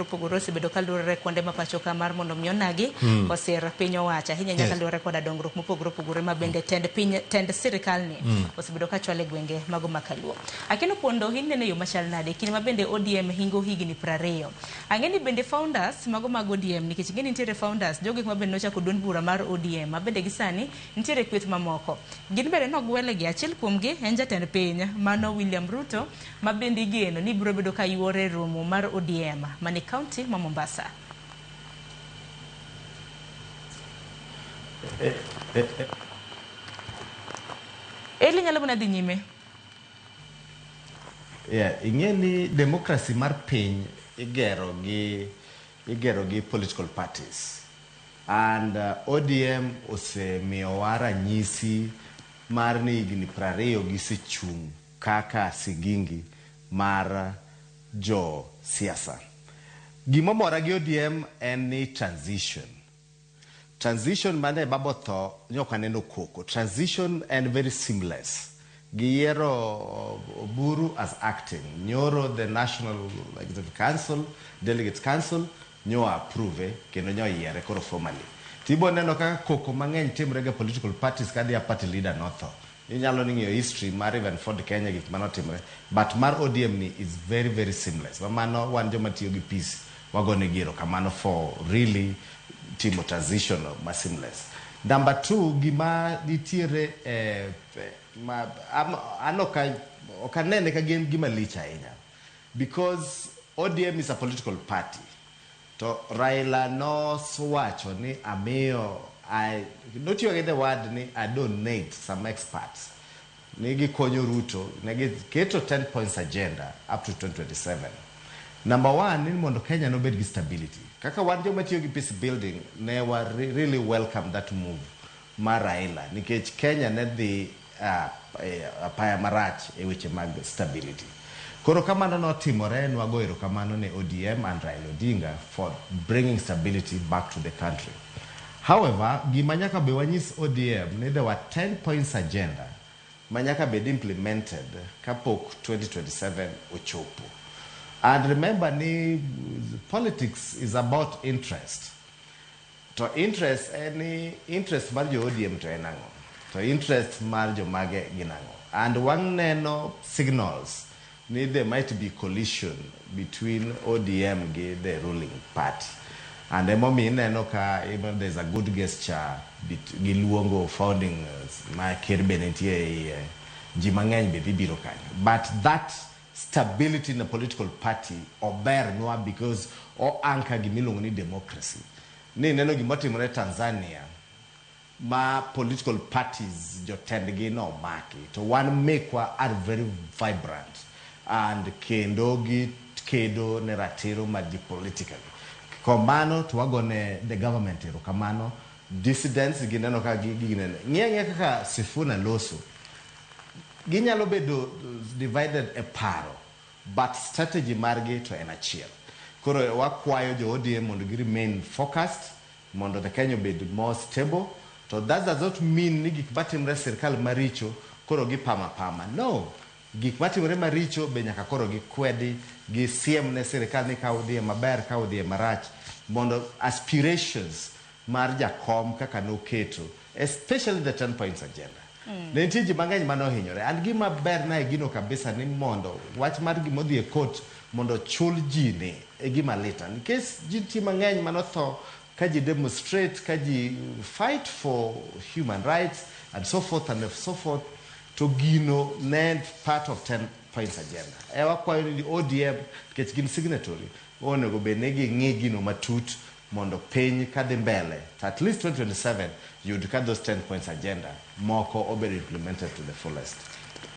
Opogore osebedo kaluwore kuonde ma pacho ka mar mondo mi onagi osir piny owacho ahinya nyaka luwore koda dongruok mopogore opogore ma bende tend sirikal ni osebedo ka chwale gwenge mago makaluo. Akeno pondo hinne yo machal nade kinde ma bende ODM hingo higni 20. Ang'eni bende founders mago mag ODM nikech ng'eni nitiere founders jogo ma bende nochako duond bura mar ODM ma bende gisani nitiere kweth mamoko. Gin bende nogwele gi achiel kuomgi en jatend piny mano William Ruto ma bende igeno ni biro bedo ka yuore romo mar ODM mani County ma Mombasa. Elly nyalo buna dhi nyime. Ing'eni demokrasi mar piny igero gi political parties and ODM osemiyowa ranyisi mar ni higni 20 gisechung' kaka sigingi mar jo siasa. Gima mora gi ODM en ni transition mane babotho nyoka neno koko. Transition and very seamless. Giero Buru as acting. Nyoro the National Executive Council, Delegates Council, nyo approve kendo nyo yiere koro formally. Tibo neno kaka koko mang'eny timre ga political parties kadi a party leader notho. Inyalo ning'yo history mar even Ford Kenya gik manotimre, but mar ODM ni is very very seamless. Mamano wan joma tiyo gi peace wagone giro kamano for really timo transition ma seamless. Number 2, gima nitiere okanene ka gin gima lich ahinya because ODM is a political party. To Raila nowacho ni amiyo notiyo gi the word ni I donate some experts. Nigi konyo Ruto, nigi keto 10 points agenda up to 2027. Number 1, ni mondo Kenya no bed gi stability. Kaka wan joma tiyo gi peace building, ne wa really welcome that move mar Raila. Nikech Kenya ne dhi paya marach e weche mag stability. Koro kamano notimore, nwago erokamano ne ODM and Raila Odinga for bringing stability back to the country. However, gima nyaka be wanyis ODM ni there were 10 points agenda manyaka be implemented kapok 2027 ochopo. And remember ni politics is about interest. To interest mar jo ODM to enango. To interest mar jo mage ginango. And one neno signals ni there might be collision between ODM and the ruling party. And emomi neno ka even there's a good gesture giluongo founding ma kirbe nentie ji mang'eny be biro kanyo. But that stability in a political party ober nwa because o anka gimilongo ni democracy. Ni neno gimotimore Tanzania ma political parties jotendgi no maki to one mekwa are very vibrant and kendo gi kedo ne ratiro mag politically. Komano tuwagone the government erokamano dissidents gineno ka gineno ng'e kaka Sifuna Loso ginyalo bedo divided e paro but strategy margi to en achiel. Koro wakwayo jo ODM mondo gi remain focused mondo the Kenya bed more stable. So that does not mean ni gik matimre sirkal maricho koro gi pama. No, gik matimre maricho be nyaka koro gi kwedi gi siem ne sirkal ni ka odhi maber ka odhi marach mondo aspirations mar jakom kaka noketo, especially the 10 points agenda. Ne nitie ji mang'eny manohinyore and gima ber na gino kabisa ni mondo wach mar gima odhi e court mondo chul ji ni e gima lita nikech ji ti mang'eny manotho ka ji demonstrate ka ji fight for human rights and so forth to gino ne part of 10 points agenda. Wakwayo ni ODM nikech gin signatory onego be ne ng'i gino matut mondo piny kadhi mbele at least 2027 you'd cut those 10 points agenda moko obedo implemented to the fullest.